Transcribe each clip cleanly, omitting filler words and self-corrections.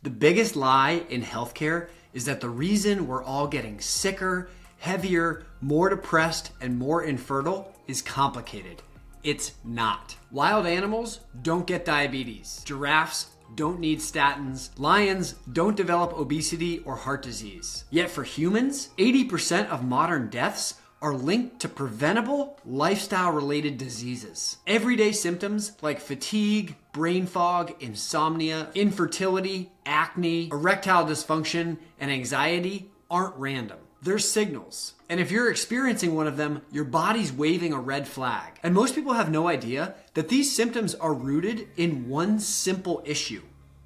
The biggest lie in healthcare is that the reason we're all getting sicker, heavier, more depressed, and more infertile is complicated. It's not. Wild animals don't get diabetes. Giraffes don't need statins. Lions don't develop obesity or heart disease. Yet for humans, 80% of modern deaths are linked to preventable lifestyle-related diseases. Everyday symptoms like fatigue, brain fog, insomnia, infertility, acne, erectile dysfunction, and anxiety aren't random. They're signals. And if you're experiencing one of them, your body's waving a red flag. And most people have no idea that these symptoms are rooted in one simple issue: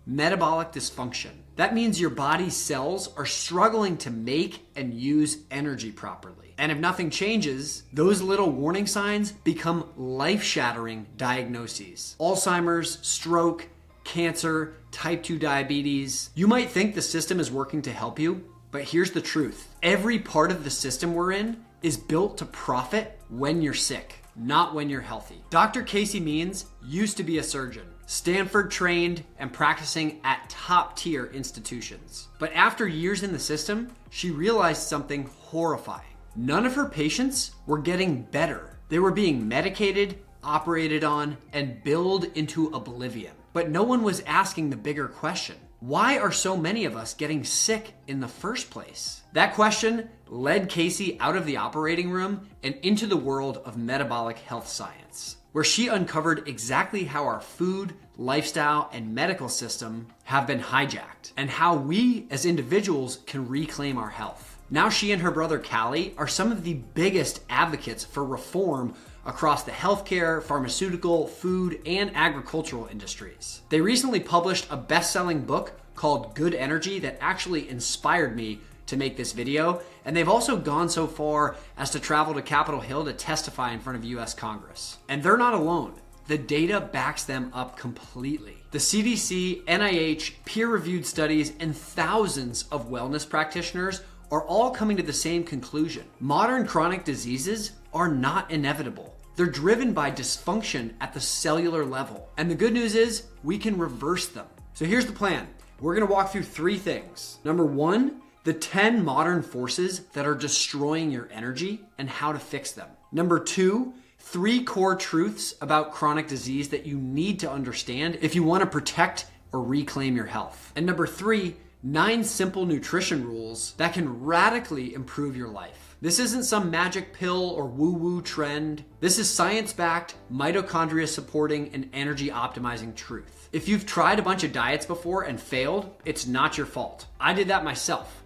metabolic dysfunction. That means your body's cells are struggling to make and use energy properly. And if nothing changes, those little warning signs become life-shattering diagnoses. Alzheimer's, stroke, cancer, type 2 diabetes. You might think the system is working to help you, but here's the truth. Every part of the system we're in is built to profit when you're sick, not when you're healthy. Dr. Casey Means used to be a surgeon, Stanford-trained and practicing at top-tier institutions. But after years in the system, she realized something horrifying. None of her patients were getting better. They were being medicated, operated on, and billed into oblivion. But no one was asking the bigger question: why are so many of us getting sick in the first place? That question led Casey out of the operating room and into the world of metabolic health science, where she uncovered exactly how our food, lifestyle, and medical system have been hijacked, and how we as individuals can reclaim our health. Now she and her brother Calley are some of the biggest advocates for reform across the healthcare, pharmaceutical, food, and agricultural industries. They recently published a best-selling book called Good Energy that actually inspired me to make this video, and they've also gone so far as to travel to Capitol Hill to testify in front of US Congress. And they're not alone. The data backs them up completely. The CDC, NIH, peer-reviewed studies, and thousands of wellness practitioners are all coming to the same conclusion. Modern chronic diseases are not inevitable. They're driven by dysfunction at the cellular level. And the good news is we can reverse them. So here's the plan. We're gonna walk through 3 things. Number 1, the 10 modern forces that are destroying your energy and how to fix them. Number 2, 3 core truths about chronic disease that you need to understand if you wanna protect or reclaim your health. And number 3, 9 simple nutrition rules that can radically improve your life. This isn't some magic pill or woo-woo trend. This is science-backed, mitochondria-supporting, and energy-optimizing truth. If you've tried a bunch of diets before and failed, it's not your fault. I did that myself.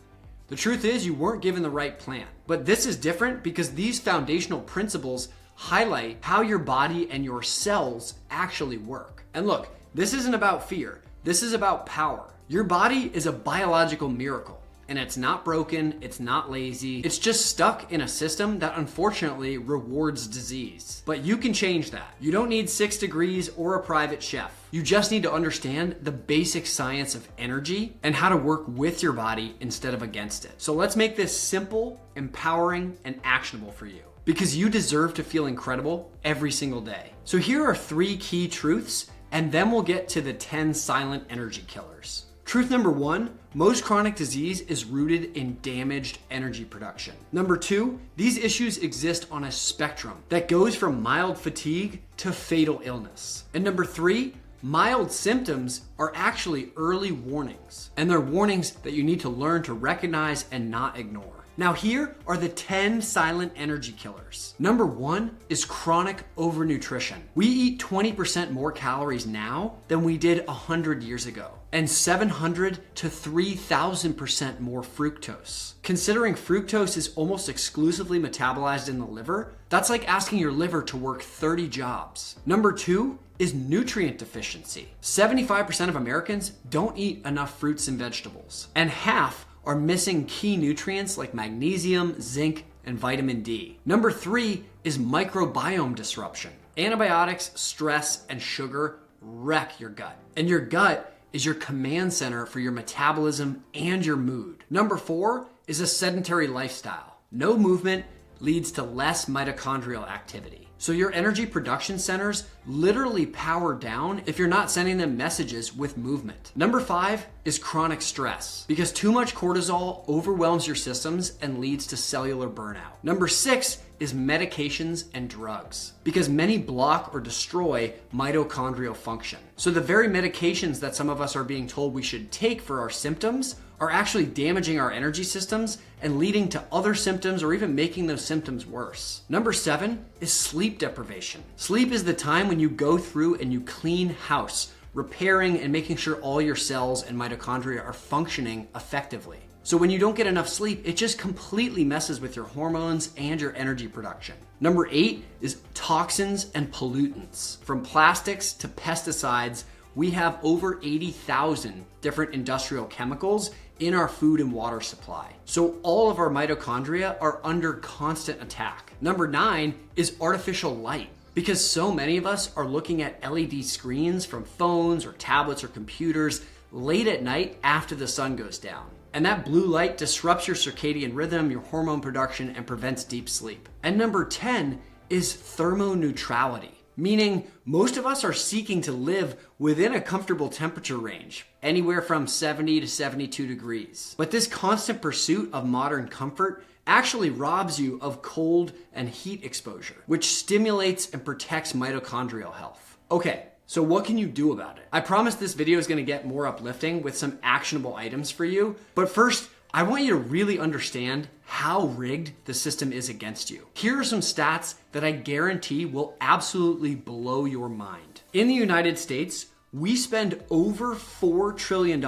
The truth is you weren't given the right plan. But this is different because these foundational principles highlight how your body and your cells actually work. And look, this isn't about fear. This is about power. Your body is a biological miracle, and it's not broken, it's not lazy, it's just stuck in a system that unfortunately rewards disease. But you can change that. You don't need 6 degrees or a private chef. You just need to understand the basic science of energy and how to work with your body instead of against it. So let's make this simple, empowering, and actionable for you, because you deserve to feel incredible every single day. So here are 3 key truths, and then we'll get to the 10 silent energy killers. Truth number 1, most chronic disease is rooted in damaged energy production. Number 2, these issues exist on a spectrum that goes from mild fatigue to fatal illness. And number 3, mild symptoms are actually early warnings, and they're warnings that you need to learn to recognize and not ignore. Now here are the 10 silent energy killers. Number 1 is chronic overnutrition. We eat 20% more calories now than we did 100 years ago, and 700 to 3,000% more fructose. Considering fructose is almost exclusively metabolized in the liver, that's like asking your liver to work 30 jobs. Number 2 is nutrient deficiency. 75% of Americans don't eat enough fruits and vegetables, and half are missing key nutrients like magnesium, zinc, and vitamin D. Number 3 is microbiome disruption. Antibiotics, stress, and sugar wreck your gut. And your gut is your command center for your metabolism and your mood. Number 4 is a sedentary lifestyle. No movement, leads to less mitochondrial activity. So your energy production centers literally power down if you're not sending them messages with movement. Number 5 is chronic stress, because too much cortisol overwhelms your systems and leads to cellular burnout. Number 6 is medications and drugs, because many block or destroy mitochondrial function. So the very medications that some of us are being told we should take for our symptoms are actually damaging our energy systems and leading to other symptoms or even making those symptoms worse. Number 7 is sleep deprivation. Sleep is the time when you go through and you clean house, repairing and making sure all your cells and mitochondria are functioning effectively. So when you don't get enough sleep, it just completely messes with your hormones and your energy production. Number 8 is toxins and pollutants. From plastics to pesticides, we have over 80,000 different industrial chemicals in our food and water supply. So all of our mitochondria are under constant attack. Number 9 is artificial light, because so many of us are looking at LED screens from phones or tablets or computers late at night after the sun goes down. And that blue light disrupts your circadian rhythm, your hormone production, and prevents deep sleep. And number 10 is thermoneutrality, meaning most of us are seeking to live within a comfortable temperature range, anywhere from 70 to 72 degrees. But this constant pursuit of modern comfort actually robs you of cold and heat exposure, which stimulates and protects mitochondrial health. Okay, so what can you do about it? I promise this video is going to get more uplifting with some actionable items for you. But first, I want you to really understand how rigged the system is against you. Here are some stats that I guarantee will absolutely blow your mind. In the United States, we spend over $4 trillion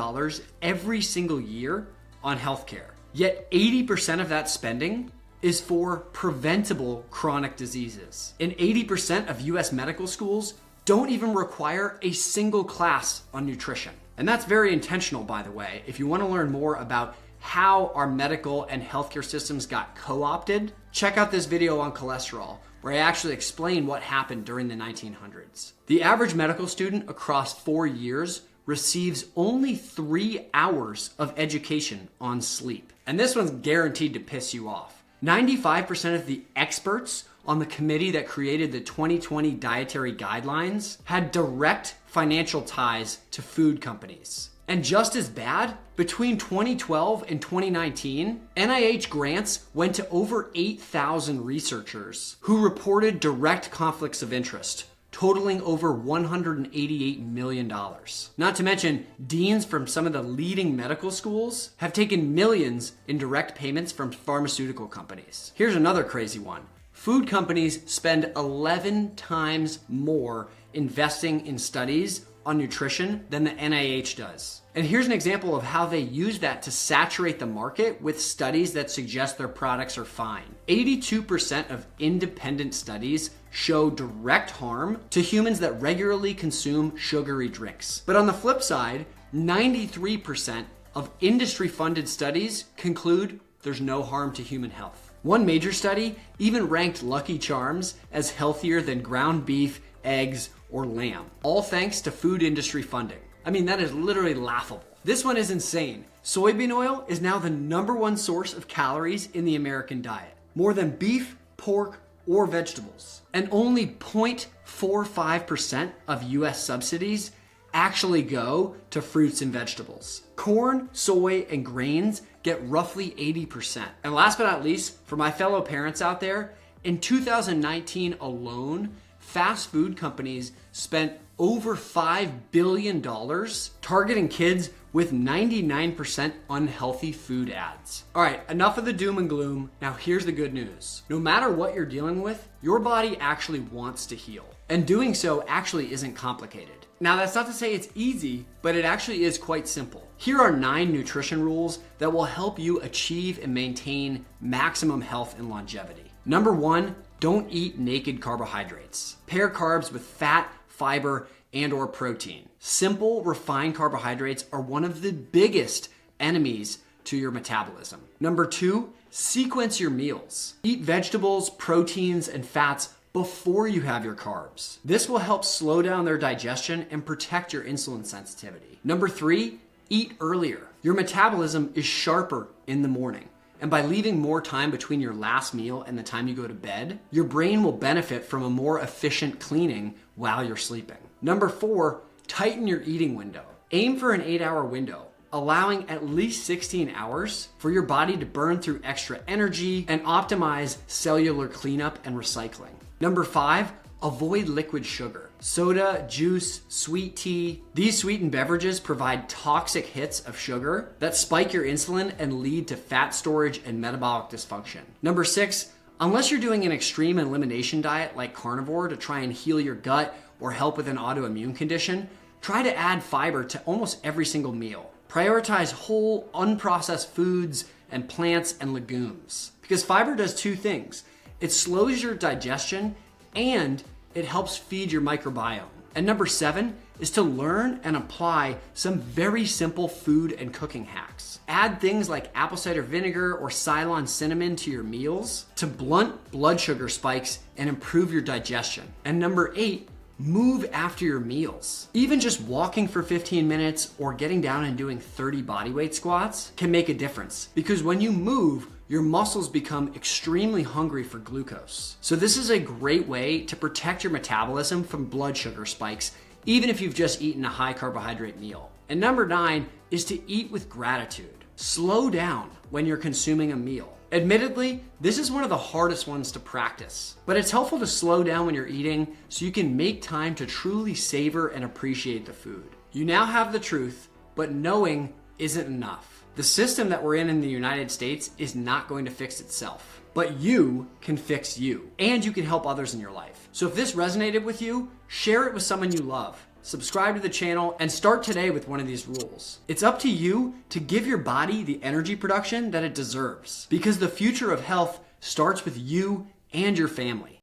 every single year on healthcare. Yet 80% of that spending is for preventable chronic diseases. And 80% of US medical schools don't even require a single class on nutrition. And that's very intentional, by the way. If you want to learn more about how our medical and healthcare systems got co-opted, check out this video on cholesterol, where I actually explain what happened during the 1900s. The average medical student across 4 years receives only 3 hours of education on sleep. And this one's guaranteed to piss you off. 95% of the experts on the committee that created the 2020 dietary guidelines had direct financial ties to food companies. And just as bad, between 2012 and 2019, NIH grants went to over 8,000 researchers who reported direct conflicts of interest, totaling over $188 million. Not to mention, deans from some of the leading medical schools have taken millions in direct payments from pharmaceutical companies. Here's another crazy one. Food companies spend 11 times more investing in studies on nutrition than the NIH does. And here's an example of how they use that to saturate the market with studies that suggest their products are fine. 82% of independent studies show direct harm to humans that regularly consume sugary drinks. But on the flip side, 93% of industry-funded studies conclude there's no harm to human health. One major study even ranked Lucky Charms as healthier than ground beef, eggs, or lamb, all thanks to food industry funding. I mean, that is literally laughable. This one is insane. Soybean oil is now the #1 source of calories in the American diet, more than beef, pork, or vegetables. And only 0.45% of US subsidies actually go to fruits and vegetables. Corn, soy, and grains get roughly 80%. And last but not least, for my fellow parents out there, in 2019 alone, fast food companies spent over $5 billion targeting kids with 99% unhealthy food ads. All right, enough of the doom and gloom. Now here's the good news. No matter what you're dealing with, your body actually wants to heal. And doing so actually isn't complicated. Now that's not to say it's easy, but it actually is quite simple. Here are 9 nutrition rules that will help you achieve and maintain maximum health and longevity. Number 1, don't eat naked carbohydrates. Pair carbs with fat, fiber, and/or protein. Simple, refined carbohydrates are one of the biggest enemies to your metabolism. Number 2, sequence your meals. Eat vegetables, proteins, and fats before you have your carbs. This will help slow down their digestion and protect your insulin sensitivity. Number 3, eat earlier. Your metabolism is sharper in the morning. And by leaving more time between your last meal and the time you go to bed, your brain will benefit from a more efficient cleaning while you're sleeping. Number 4, tighten your eating window. Aim for an 8-hour window, allowing at least 16 hours for your body to burn through extra energy and optimize cellular cleanup and recycling. Number 5, avoid liquid sugar. Soda, juice, sweet tea. These sweetened beverages provide toxic hits of sugar that spike your insulin and lead to fat storage and metabolic dysfunction. Number 6, unless you're doing an extreme elimination diet like carnivore to try and heal your gut or help with an autoimmune condition, try to add fiber to almost every single meal. Prioritize whole, unprocessed foods and plants and legumes. Because fiber does 2 things. It slows your digestion and it helps feed your microbiome. And number 7 is to learn and apply some very simple food and cooking hacks. Add things like apple cider vinegar or Ceylon cinnamon to your meals to blunt blood sugar spikes and improve your digestion. And number 8, move after your meals. Even just walking for 15 minutes or getting down and doing 30 bodyweight squats can make a difference, because when you move, your muscles become extremely hungry for glucose. So this is a great way to protect your metabolism from blood sugar spikes, even if you've just eaten a high carbohydrate meal. And number 9 is to eat with gratitude. Slow down when you're consuming a meal. Admittedly, this is one of the hardest ones to practice, but it's helpful to slow down when you're eating so you can make time to truly savor and appreciate the food. You now have the truth, but knowing isn't enough. The system that we're in the United States is not going to fix itself, but you can fix you, and you can help others in your life. So if this resonated with you, share it with someone you love. Subscribe to the channel and start today with one of these rules. It's up to you to give your body the energy production that it deserves, because the future of health starts with you and your family.